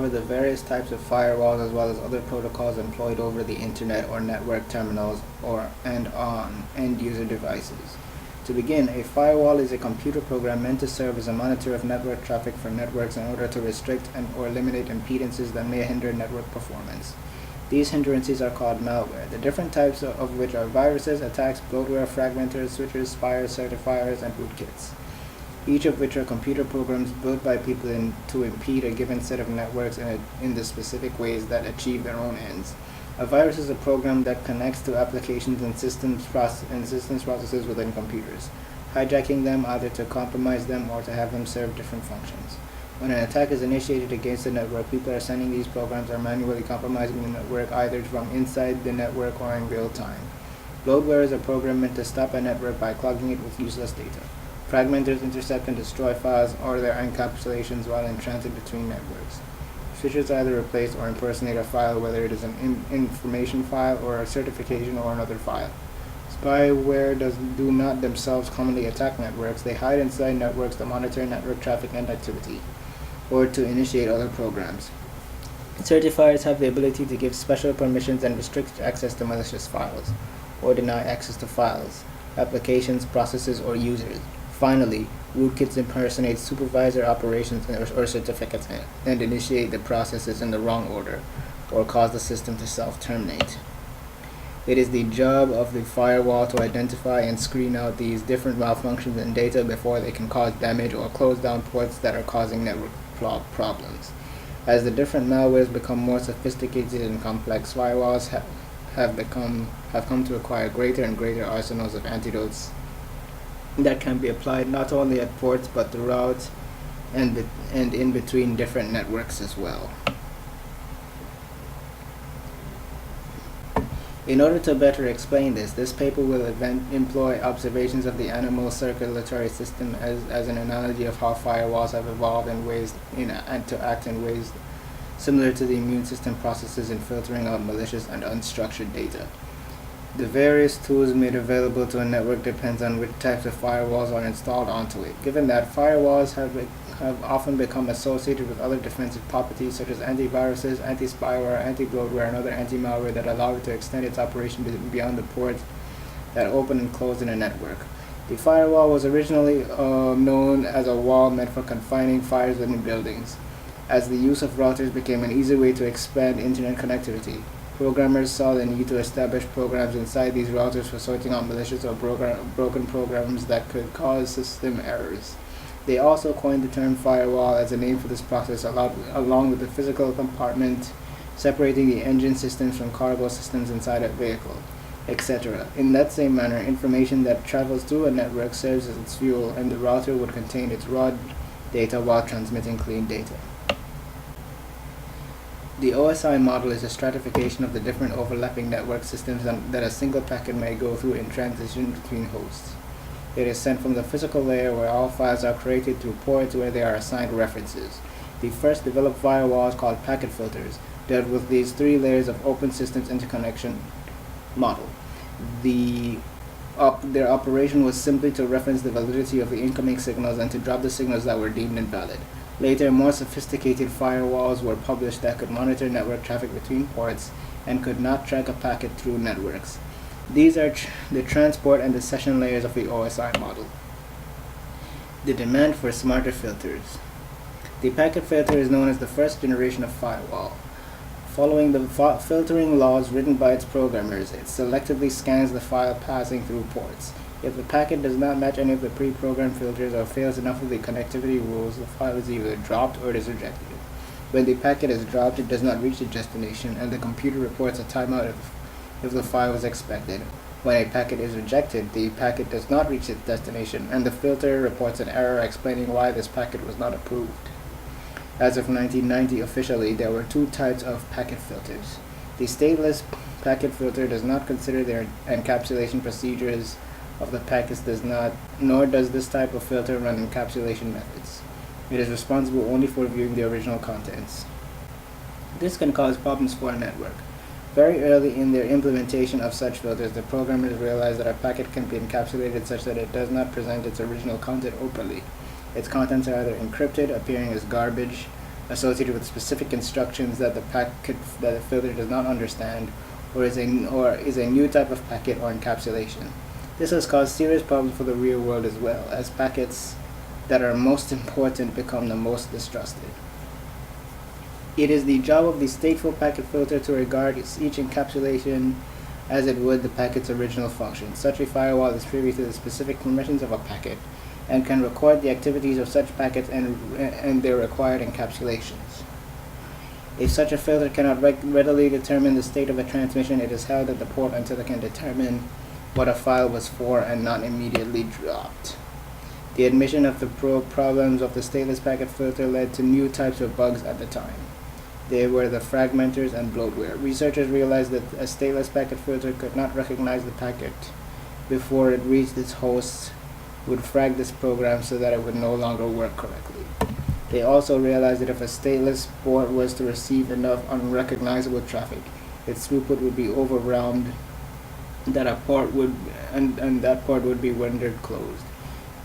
The various types of firewalls as well as other protocols employed over the internet or network terminals and on end-user devices. To begin, a firewall is a computer program meant to serve as a monitor of network traffic for networks in order to restrict or eliminate impedances that may hinder network performance. These hindrances are called malware, the different types of which are viruses, attacks, bloatware, fragmenters, switchers, spies, certifiers, and rootkits, each of which are computer programs built by people to impede a given set of networks in the specific ways that achieve their own ends. A virus is a program that connects to applications and systems processes within computers, hijacking them either to compromise them or to have them serve different functions. When an attack is initiated against a network, people are sending these programs or manually compromising the network either from inside the network or in real time. Bloatware is a program meant to stop a network by clogging it with useless data. Fragmenters intercept and destroy files or their encapsulations while in transit between networks. Switchers either replace or impersonate a file, whether it is an information file or a certification or another file. Spyware do not themselves commonly attack networks. They hide inside networks to monitor network traffic and activity, or to initiate other programs. Certifiers have the ability to give special permissions and restrict access to malicious files, or deny access to files, applications, processes, or users. Finally, rootkits impersonate supervisor operations or certificates and initiate the processes in the wrong order, or cause the system to self-terminate. It is the job of the firewall to identify and screen out these different malfunctions in data before they can cause damage or close down ports that are causing network problems. As the different malwares become more sophisticated and complex, firewalls have come to acquire greater and greater arsenals of antidotes that can be applied not only at ports but throughout and in between different networks as well. In order to better explain this paper will employ observations of the animal circulatory system as an analogy of how firewalls have evolved and to act in ways similar to the immune system processes in filtering out malicious and unstructured data. The various tools made available to a network depends on which types of firewalls are installed onto it. Given that firewalls have often become associated with other defensive properties such as antiviruses, anti-spyware, anti-bloatware, and other anti-malware that allow it to extend its operation beyond the ports that open and close in a network. The firewall was originally known as a wall meant for confining fires within buildings. As the use of routers became an easy way to expand internet connectivity, programmers saw the need to establish programs inside these routers for sorting out malicious or broken programs that could cause system errors. They also coined the term firewall as a name for this process, along with the physical compartment separating the engine systems from cargo systems inside a vehicle, etc. In that same manner, information that travels through a network serves as its fuel, and the router would contain its raw data while transmitting clean data. The OSI model is a stratification of the different overlapping network systems that a single packet may go through in transition between hosts. It is sent from the physical layer where all files are created through ports where they are assigned references. The first developed firewalls, called packet filters, dealt with these three layers of open systems interconnection model. Their operation was simply to reference the validity of the incoming signals and to drop the signals that were deemed invalid. Later, more sophisticated firewalls were published that could monitor network traffic between ports and could not track a packet through networks. These are the transport and the session layers of the OSI model. The demand for smarter filters. The packet filter is known as the first generation of firewall. Following the filtering laws written by its programmers, it selectively scans the file passing through ports. If the packet does not match any of the pre-programmed filters or fails enough of the connectivity rules, the file is either dropped or it is rejected. When the packet is dropped, it does not reach its destination, and the computer reports a timeout if the file was expected. When a packet is rejected, the packet does not reach its destination, and the filter reports an error explaining why this packet was not approved. As of 1990, officially, there were two types of packet filters. The stateless packet filter does not consider their encapsulation procedures of the packets nor does this type of filter run encapsulation methods. It is responsible only for viewing the original contents. This can cause problems for a network. Very early in their implementation of such filters, the programmers realized that a packet can be encapsulated such that it does not present its original content openly. Its contents are either encrypted, appearing as garbage, associated with specific instructions that the filter does not understand, or is a new type of packet or encapsulation. This has caused serious problems for the real world as well, as packets that are most important become the most distrusted. It is the job of the stateful packet filter to regard each encapsulation as it would the packet's original function. Such a firewall is privy to the specific permissions of a packet and can record the activities of such packets and their required encapsulations. If such a filter cannot readily determine the state of a transmission, it is held at the port until it can determine what a file was for and not immediately dropped. The admission of the problems of the stateless packet filter led to new types of bugs at the time. They were the fragmenters and bloatware. Researchers realized that a stateless packet filter could not recognize the packet before it reached its host, would frag this program so that it would no longer work correctly. They also realized that if a stateless port was to receive enough unrecognizable traffic, its throughput would be overwhelmed, that that port would be rendered closed.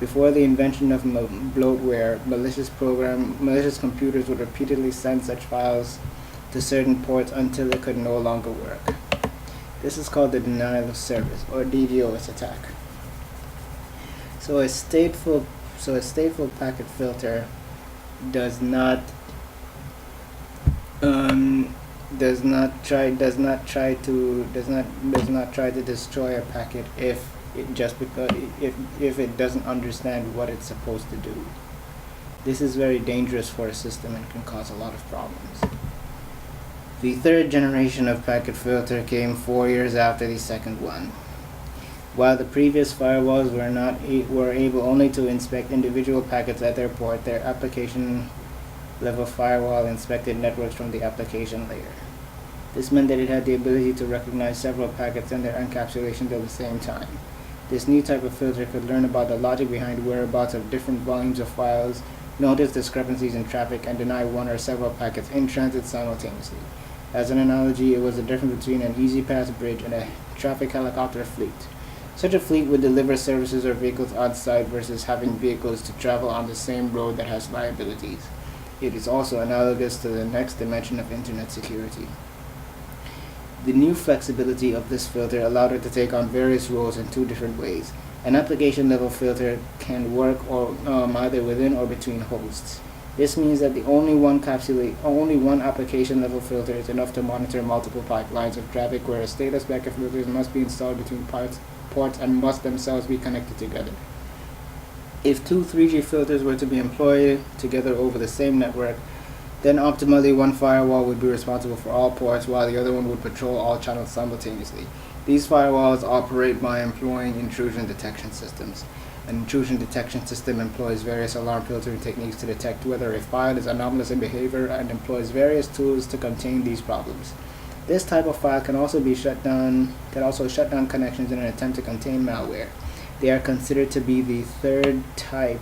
Before the invention of bloatware, malicious computers would repeatedly send such files to certain ports until it could no longer work. This is called the denial of service, or DDoS attack. So a stateful packet filter does not try to destroy a packet if it doesn't understand what it's supposed to do. This is very dangerous for a system and can cause a lot of problems. The third generation of packet filter came 4 years after the second one. While the previous firewalls were able only to inspect individual packets at their port, their application level firewall inspected networks from the application layer. This meant that it had the ability to recognize several packets and their encapsulations at the same time. This new type of filter could learn about the logic behind whereabouts of different volumes of files, notice discrepancies in traffic, and deny one or several packets in transit simultaneously. As an analogy, it was the difference between an easy pass bridge and a traffic helicopter fleet. Such a fleet would deliver services or vehicles on site versus having vehicles to travel on the same road that has liabilities. It is also analogous to the next dimension of internet security. The new flexibility of this filter allowed it to take on various roles in two different ways. An application level filter can work either within or between hosts. This means that only one application level filter is enough to monitor multiple pipelines of traffic, whereas stateless packet filters must be installed between ports and must themselves be connected together. If two 3G filters were to be employed together over the same network, then optimally one firewall would be responsible for all ports while the other one would patrol all channels simultaneously. These firewalls operate by employing intrusion detection systems. An intrusion detection system employs various alarm filtering techniques to detect whether a file is anomalous in behavior and employs various tools to contain these problems. This type of file can also shut down connections in an attempt to contain malware. They are considered to be the third type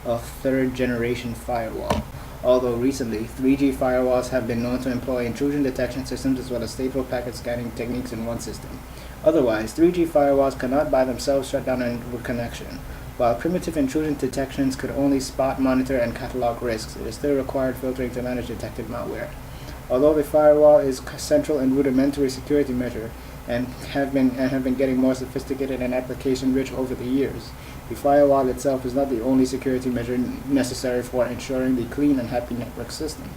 of third-generation firewall. Although recently, 3G firewalls have been known to employ intrusion detection systems as well as stateful packet scanning techniques in one system. Otherwise, 3G firewalls cannot by themselves shut down a connection. While primitive intrusion detections could only spot, monitor, and catalog risks, it is still required filtering to manage detected malware. Although the firewall is a central and rudimentary security measure and have been getting more sophisticated and application-rich over the years, the firewall itself is not the only security measure necessary for ensuring the clean and happy network system.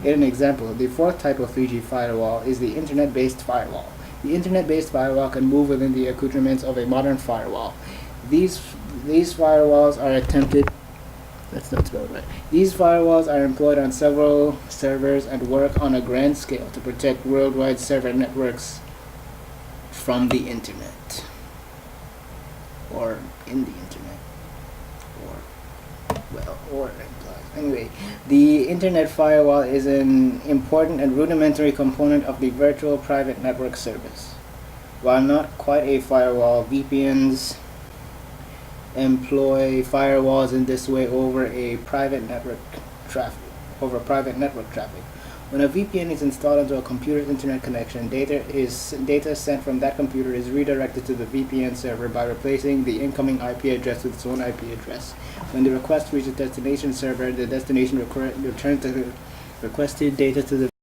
In an example, the fourth type of 3G firewall is the Internet-based firewall. The Internet-based firewall can move within the accoutrements of a modern firewall. These firewalls are These firewalls are employed on several servers and work on a grand scale to protect worldwide server networks from the internet, or in the internet, or it implies. Anyway, the Internet firewall is an important and rudimentary component of the virtual private network service. While not quite a firewall, VPNs employ firewalls in this way over private network traffic. When a VPN is installed onto a computer's internet connection, data sent from that computer is redirected to the VPN server by replacing the incoming IP address with its own IP address. When the request reaches the destination server, the destination returns requested data to the